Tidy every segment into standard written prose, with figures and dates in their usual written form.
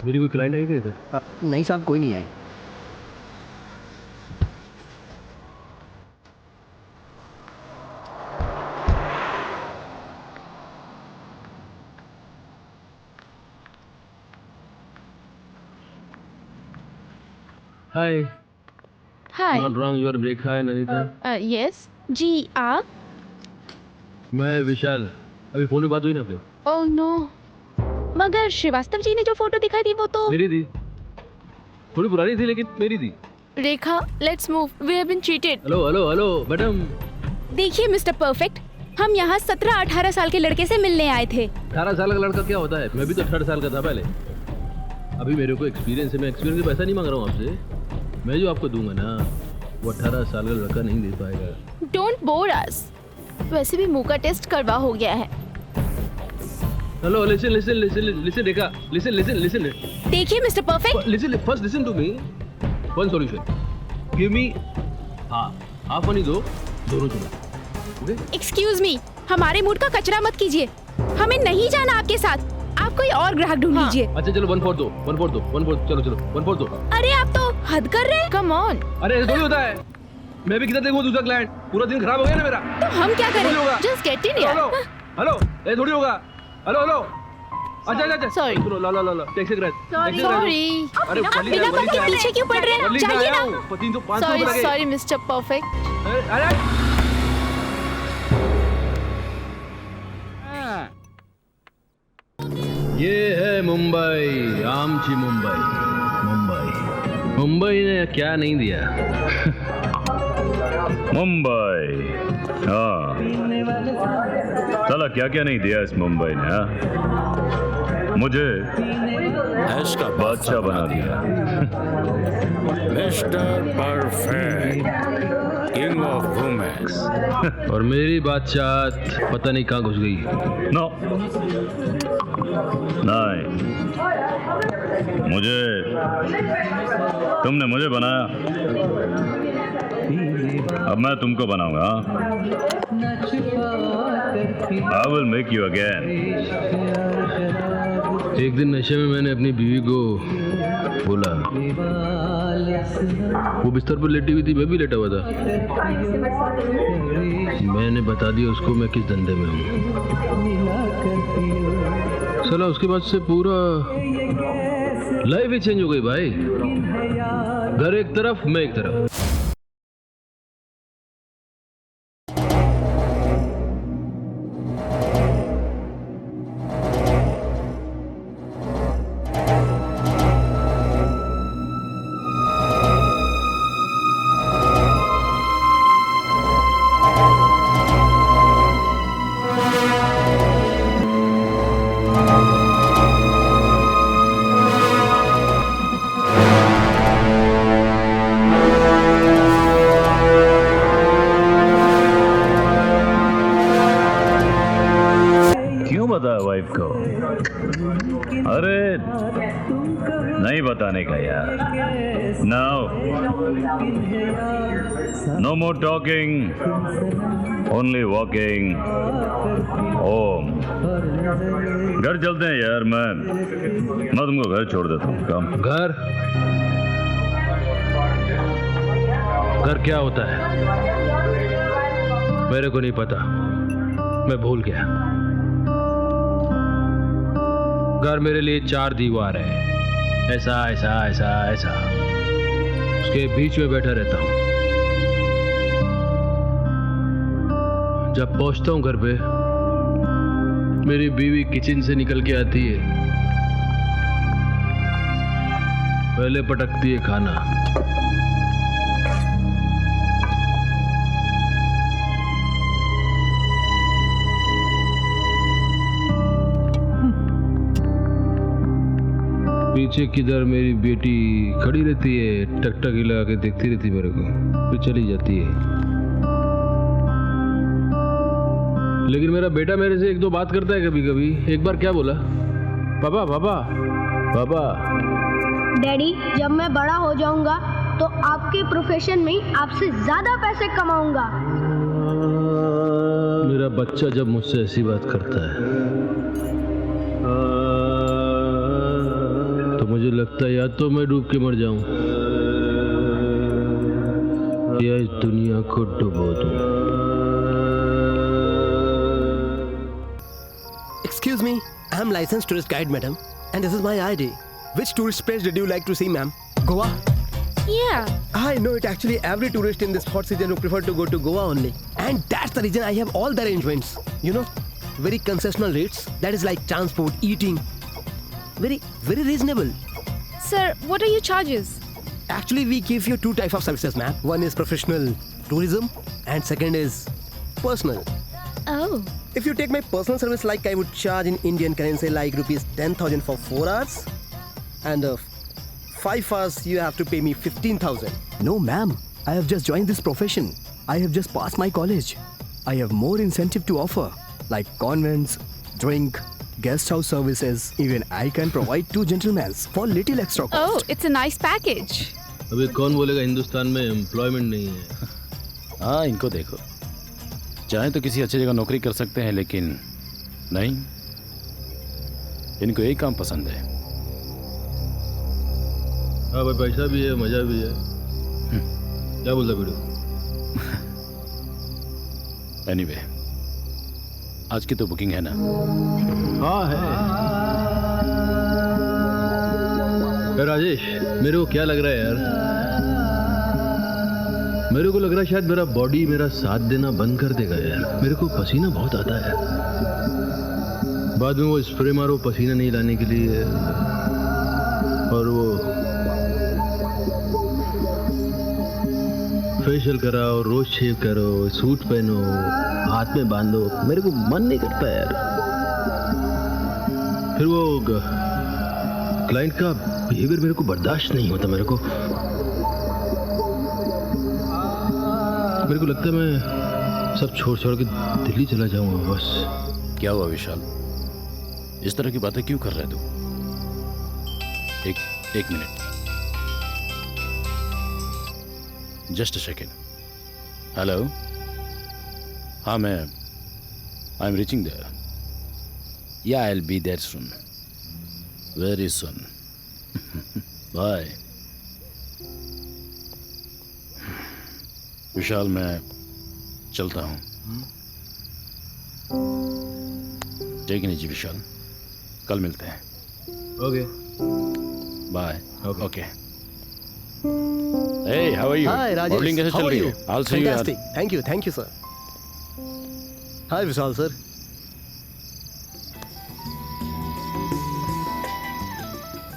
मेरी कोई client I क्या इधर? नहीं साहब, कोई नहीं आई। Hi. Hi. Not wrong, your break hi Nanita. Yes जी, आप? मैं विशाल। अभी फोन पे बात हुई ना अपने? ओह नो, मगर श्रीवास्तव जी ने जो फोटो दिखाई थी वो तो मेरी थी, थोड़ी पुरानी थी लेकिन मेरी थी। Rekha, let's move, we have been cheated. Hello hello hello madam. देखिए मिस्टर परफेक्ट, हम यहाँ 17-18 साल के लड़के से मिलने आए थे। 18 साल का लड़का क्या होता है? मैं भी तो 18 साल का था पहले। अभी मेरे को एक्सपीरियंस है, मैं एक्सपीरियंस का पैसा नहीं मांग रहा हूँ आपसे। मैं जो आपको दूंगा ना वो 18 साल का लड़का नहीं दे पाएगा। डोंट बोर अस, वैसे भी मुंह का टेस्ट करवा हो गया है। Hello listen listen listen listen Rekha, listen listen listen. देखिए mister perfect, listen first, listen to me. One solution, give me half money दो, दोनों चुना। ओके? एक्सक्यूज मी, हमारे मूड का कचरा मत कीजिए। हमें नहीं जाना आपके साथ, आप कोई और ग्राहक ढूंढ लीजिए। अच्छा चलो 1/4 दो, 1/4 दो, 1/4, चलो चलो 1/4 दो। अरे आप तो हद कर रहे हैं। Come on. अरे ऐसे थोड़ी होता है। मैं भी किधर देखूं दूसरा क्लाइंट, पूरा दिन खराब हो गया ना मेरा। तो हम क्या थोड़ी होगा। करें? जस्ट गेट इन यार। हेलो हेलो, ये थोड़ी होगा। हेलो हेलो, अच्छा अच्छा अच्छा, Sorry. सुनो, ला ला ला ला, टैक्सी कराए। सॉरी, अरे वली बिना वली बात के पीछे क्यों पड़ रहे हैं? वली जाइए आया ना। हूं, 300 500 सॉरी लगे। Sorry mister perfect. अरे ये है मुंबई, आमची मुंबई। मुंबई मुंबई ने क्या नहीं दिया। मुंबई, हाँ साला क्या क्या नहीं दिया इस मुंबई ने। हाँ, मुझे ऐश का बादशाह बना दिया। Mister perfect, king of womens. और मेरी बादशाहत पता नहीं कहाँ घुस गई। नो नहीं, तुमने मुझे बनाया, अब मैं तुमको बनाऊंगा। I will make you again. एक दिन नशे में मैंने अपनी बीवी को बोला, वो बिस्तर पर लेटी हुई थी, मैं भी लेटा हुआ था। मैंने बता दिया उसको मैं किस धंधे में हूँ। साला उसके बाद से पूरा लाइफ ही चेंज हो गई भाई। घर एक तरफ, मैं एक तरफ। वाइफ को? अरे नहीं बताने का यार। No more talking, only walking home. घर चलते हैं यार, मैं तुमको घर छोड़ देता हूँ। काम घर क्या होता है मेरे को नहीं पता, मैं भूल गया। घर मेरे लिए 4 दीवार है, ऐसा ऐसा ऐसा ऐसा, उसके बीच में बैठा रहता हूं। जब पहुंचता हूं घर पे, मेरी बीवी किचन से निकल के आती है, पहले पटकती है खाना, पीछे किधर मेरी बेटी खड़ी रहती है, टकटक हिला के देखती रहती मेरे को, फिर चली जाती है। लेकिन मेरा बेटा मेरे से 1-2 बात करता है कभी कभी। एक बार क्या बोला, पापा पापा पापा। डैडी, जब मैं बड़ा हो जाऊंगा तो आपके प्रोफेशन में आपसे ज्यादा पैसे कमाऊंगा। मेरा बच्चा जब मुझसे ऐसी बात करता है तो मुझे लगता है या तो मैं डूब के मर जाऊं या इस दुनिया को डुबो दूं। Excuse me, I am licensed tourist guide, madam, and this is my ID. Which tourist place did you like to see, ma'am? Goa? Yeah. I know it. Actually, every tourist in this hot season would prefer to go to Goa only, and that's the reason I have all the arrangements. You know, very concessional rates. That is like transport, eating, very reasonable. Sir, what are your charges? Actually, we give you two types of services, ma'am. One is professional tourism, and second is personal. Oh. If you take my personal service, like I would charge in Indian currency like rupees 10,000 for 4 hours, and 5 hours you have to pay me 15,000. No, ma'am. I have just joined this profession. I have just passed my college. I have more incentive to offer, like convents, drink, guest house services. Even I can provide 2 gentlemen for little extra cost. Oh, it's a nice package. अभी कौन बोलेगा हिंदुस्तान में employment नहीं है? हाँ, इनको देखो, चाहे तो किसी अच्छी जगह नौकरी कर सकते हैं, लेकिन नहीं, इनको यही काम पसंद है। हाँ भाई, पैसा भी है, मजा भी है। क्या बोलता वीडियो? एनीवे, आज की तो बुकिंग है ना? हाँ है। राजेश, मेरे को क्या लग रहा है यार, मेरे को लग रहा है शायद मेरा बॉडी मेरा साथ देना बंद कर देगा यार। मेरे को पसीना बहुत आता है, बाद में वो स्प्रे मारो पसीना नहीं लाने के लिए, और वो फेशियल कराओ, रोज शेव करो, सूट पहनो, हाथ में बांधो, मेरे को मन नहीं करता यार। फिर वो क्लाइंट का बिहेवियर मेरे को बर्दाश्त नहीं होता। मेरे को लगता है मैं सब छोड़ के दिल्ली चला जाऊंगा बस। क्या हुआ विशाल, इस तरह की बातें क्यों कर रहे तू? एक मिनट, जस्ट अ सेकेंड। हेलो, हाँ मैं आई एम रीचिंग देयर। या I will be there soon, very soon. Bye. Vishal, मैं चलता हूँ। टेक इट इजी विशाल, कल मिलते हैं। Okay, bye. Okay. Hey, how are you? Hi, Rajesh. Modeling कैसे How चल are रही you? है? I'll see you. Fantastic. Thank you, sir. Hi, Vishal, sir.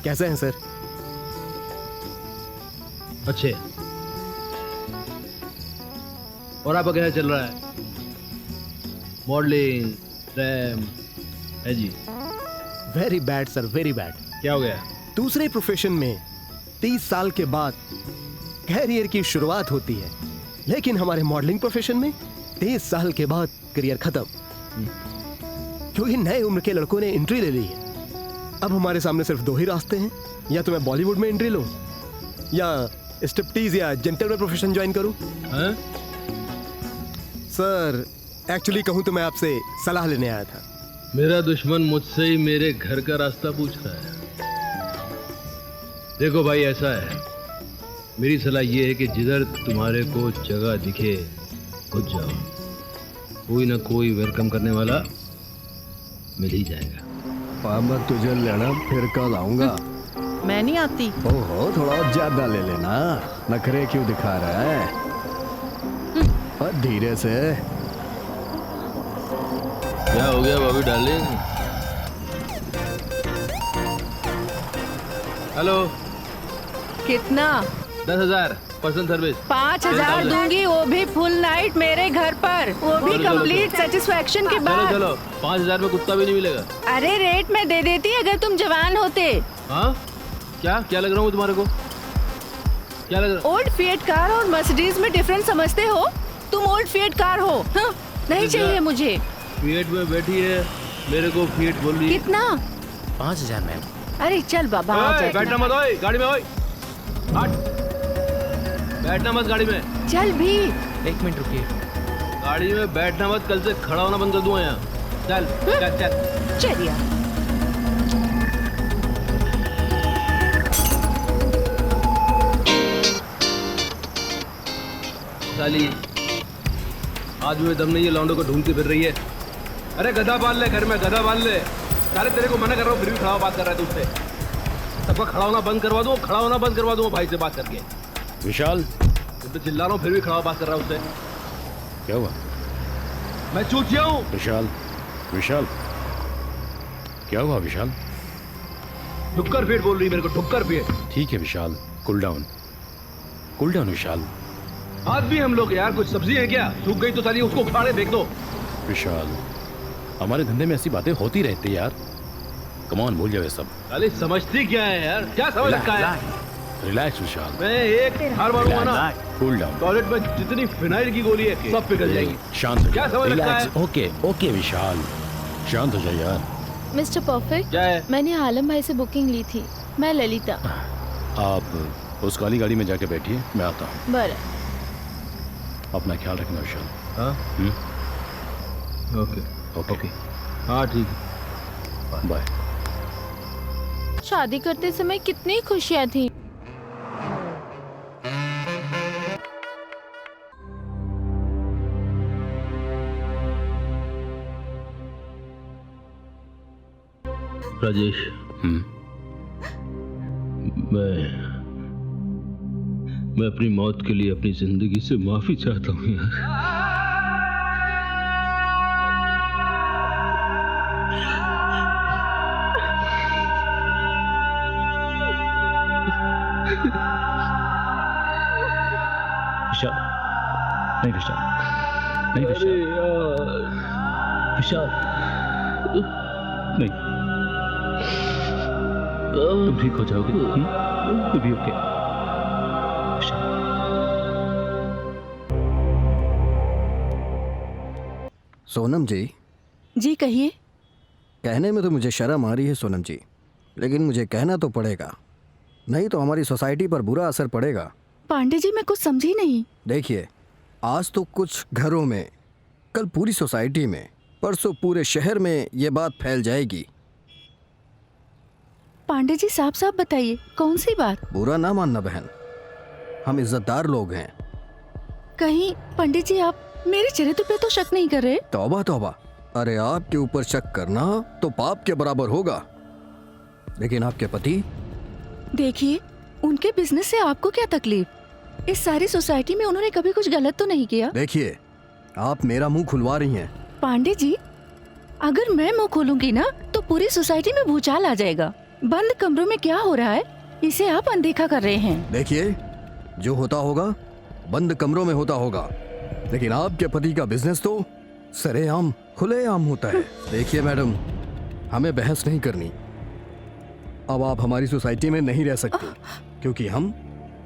कैसे हैं सर? अच्छे। और आपका कैसा चल रहा है? मॉडलिंग, रैम है जी? Very bad sir, very bad. क्या हो गया? दूसरे प्रोफेशन में 30 साल के बाद कैरियर की शुरुआत होती है, लेकिन हमारे मॉडलिंग प्रोफेशन में 30 साल के बाद करियर खत्म, क्योंकि नए उम्र के लड़कों ने एंट्री ले ली है। अब हमारे सामने सिर्फ 2 ही रास्ते हैं, या तो मैं बॉलीवुड में एंट्री लूं या स्ट्रिप्टीज या जेंटलमैन प्रोफेशन ज्वाइन करूं। सर, एक्चुअली कहूं तो मैं आपसे सलाह लेने आया था। मेरा दुश्मन मुझसे ही मेरे घर का रास्ता पूछ रहा है। देखो भाई, ऐसा है, मेरी सलाह ये है कि जिधर तुम्हारे को जगह दिखे घुस जाओ, कोई ना कोई वेलकम करने वाला मिल ही जाएगा। मैं तुझे लेना फिर कल आऊंगा। मैं नहीं आती। ओहो, थोड़ा ज्यादा ले लेना, नखरे क्यों दिखा रहा है? और धीरे से। क्या हो गया भाभी डार्लिंग? हेलो, कितना? 10,000 पर्सनल सर्विस। 5,000 दूंगी, वो भी फुल नाइट मेरे घर पर, वो भी कंप्लीट सेटिस्फैक्शन के बाद। चलो 5,000 में कुत्ता भी नहीं मिलेगा। अरे रेट में दे देती अगर तुम जवान होते। हाँ, क्या लग रहा हूँ तुम्हारे को? क्या लग रहा? ओल्ड फिएट कार और मर्सिडीज में डिफरेंस समझते हो? तुम ओल्ड फिएट कार हो। हाँ, नहीं चाहिए मुझे। फिएट में बैठी है, मेरे को फिएट बोल रही है। कितना? 5,000 मैम। अरे चल बाबा, आ जा। बैठना मत, ओए गाड़ी में, ओए हट, बैठना मत गाड़ी में। चल भी। 1 मिनट रुकिए। गाड़ी में बैठना मत, कल से खड़ा होना बंद कर दूंगा यहाँ। चल चल चल चल यार। साली आज भी दम नहीं है, लौंडों को ढूंढती फिर रही है। अरे गधा बांध ले घर में, गधा बांध ले। सारे तेरे को मना कर रहा हूँ फिर भी खड़ा हो बात कर रहा है तुझसे। सबका खड़ा होना बंद करवा दूँ, खड़ा होना बंद करवा दूँ भाई से बात करके। विशाल तो चिल्ला रहा हूँ फिर भी खड़ा हो बात कर रहा हूँ उससे। क्या हुआ? मैं चूतिया हूँ। विशाल विशाल क्या हुआ विशाल? ठुक्कर फेट बोल रही मेरे को, ठुक्कर फेट। ठीक है विशाल, कूल डाउन विशाल। आज भी हम लोग यार, कुछ सब्जी है क्या? सूख गई तो साली उसको उखाड़े फेंक दो। विशाल हमारे धंधे में ऐसी बातें होती रहती है यार, कम ऑन भूल जाओ ये सब। साली समझती क्या है यार, क्या समझ रखा है? रिलैक्स विशाल, मैं एक हार मारूंगा ना, कूल डाउन। टॉयलेट में जितनी फिनाइल की गोली है सब पिघल जाएगी। शांत हो क्या जाओ, समझ रखा रिलैक्स। है? ओके ओके विशाल, शांत हो जाओ यार। मिस्टर परफेक्ट, क्या है? मैंने आलम भाई से बुकिंग ली थी। मैं ललिता। आप उस काली गाड़ी में जाके बैठिए, मैं आता हूँ। बराबर। अपना ख्याल रखना विशाल। हाँ ओके ओके हाँ ठीक है, बाय। शादी करते समय कितनी खुशियाँ थी। राजेश मैं अपनी मौत के लिए अपनी जिंदगी से माफी चाहता हूँ यार। विशाल नहीं, विशाल नहीं, विशाल विशाल नहीं, तुम ठीक हो जाओगे। तुम भी ओके। सोनम जी, जी कहिए। कहने में तो मुझे शर्म आ रही है सोनम जी, लेकिन मुझे कहना तो पड़ेगा, नहीं तो हमारी सोसाइटी पर बुरा असर पड़ेगा। पांडे जी मैं कुछ समझी नहीं। देखिए, आज तो कुछ घरों में, कल पूरी सोसाइटी में, परसों पूरे शहर में ये बात फैल जाएगी। पांडे जी साफ साफ बताइए, कौन सी बात? बुरा ना मानना बहन, हम इज्जतदार लोग हैं। कहीं पंडित जी आप मेरे चरित्र पे तो शक नहीं कर रहे? तौबा तौबा, अरे आपके ऊपर शक करना तो पाप के बराबर होगा। लेकिन आपके पति? देखिए, उनके बिजनेस से आपको क्या तकलीफ? इस सारी सोसाइटी में उन्होंने कभी कुछ गलत तो नहीं किया। देखिए, आप मेरा मुंह खुलवा रही हैं। पांडे जी, अगर मैं मुंह खोलूंगी ना तो पूरी सोसाइटी में भूचाल आ जाएगा। बंद कमरों में क्या हो रहा है इसे आप अनदेखा कर रहे हैं। देखिए, जो होता होगा बंद कमरों में होता होगा, लेकिन आपके पति का बिजनेस तो सरेआम खुलेआम होता है। देखिए मैडम, हमें बहस नहीं करनी। अब आप हमारी सोसाइटी में नहीं रह सकती क्योंकि हम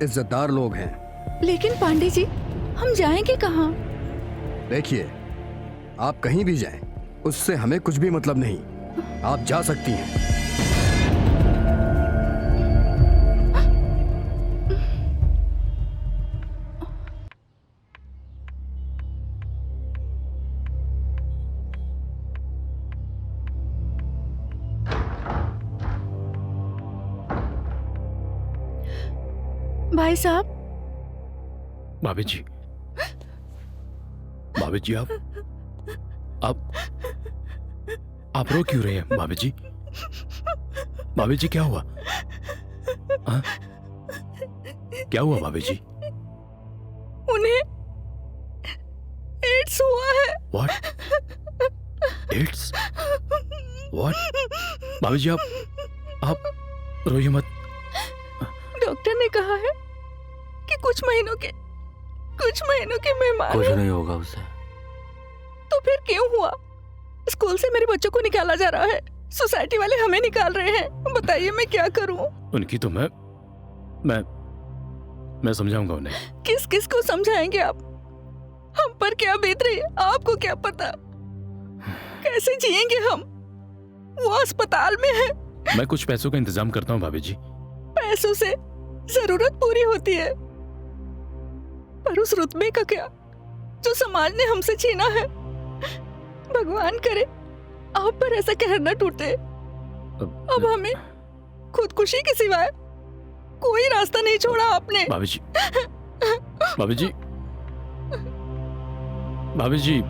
इज्जतदार लोग हैं। लेकिन पांडे जी, हम जाएंगे कहाँ? देखिए, आप कहीं भी जाएं, उससे हमें कुछ भी मतलब नहीं। आप जा सकती हैं। भाई साहब। भाभी जी, भाभी जी, आप रो क्यों रहे हैं भाभी जी? भाभी जी क्या हुआ? हाँ? क्या हुआ भाभी जी? उन्हें एड्स हुआ है। What? एड्स? What? भाभी जी आप रोइए मत। डॉक्टर ने कहा है कि कुछ महीनों के मेहमान कुछ हैं। नहीं होगा उसे। तो फिर क्यों हुआ? स्कूल से मेरे बच्चों को निकाला जा रहा है, सोसाइटी वाले हमें निकाल रहे हैं। बताइए मैं क्या करूं? उनकी तो मैं समझाऊंगा उन्हें। किस किस को समझाएंगे आप? हम पर क्या बीत रही है आपको क्या पता? कैसे जिएंगे हम? वो अस्पताल में है। मैं कुछ पैसों का इंतजाम करता हूँ भाभी जी। पैसों से जरूरत पूरी होती है, पर उस रुतबे का क्या जो समाज ने हमसे छीना है? भगवान करे आप पर ऐसा कहर न टूटे। अब हमें खुदकुशी के सिवाय कोई रास्ता नहीं छोड़ा आपने। भाभी जी, भाभी जी, भाभी जी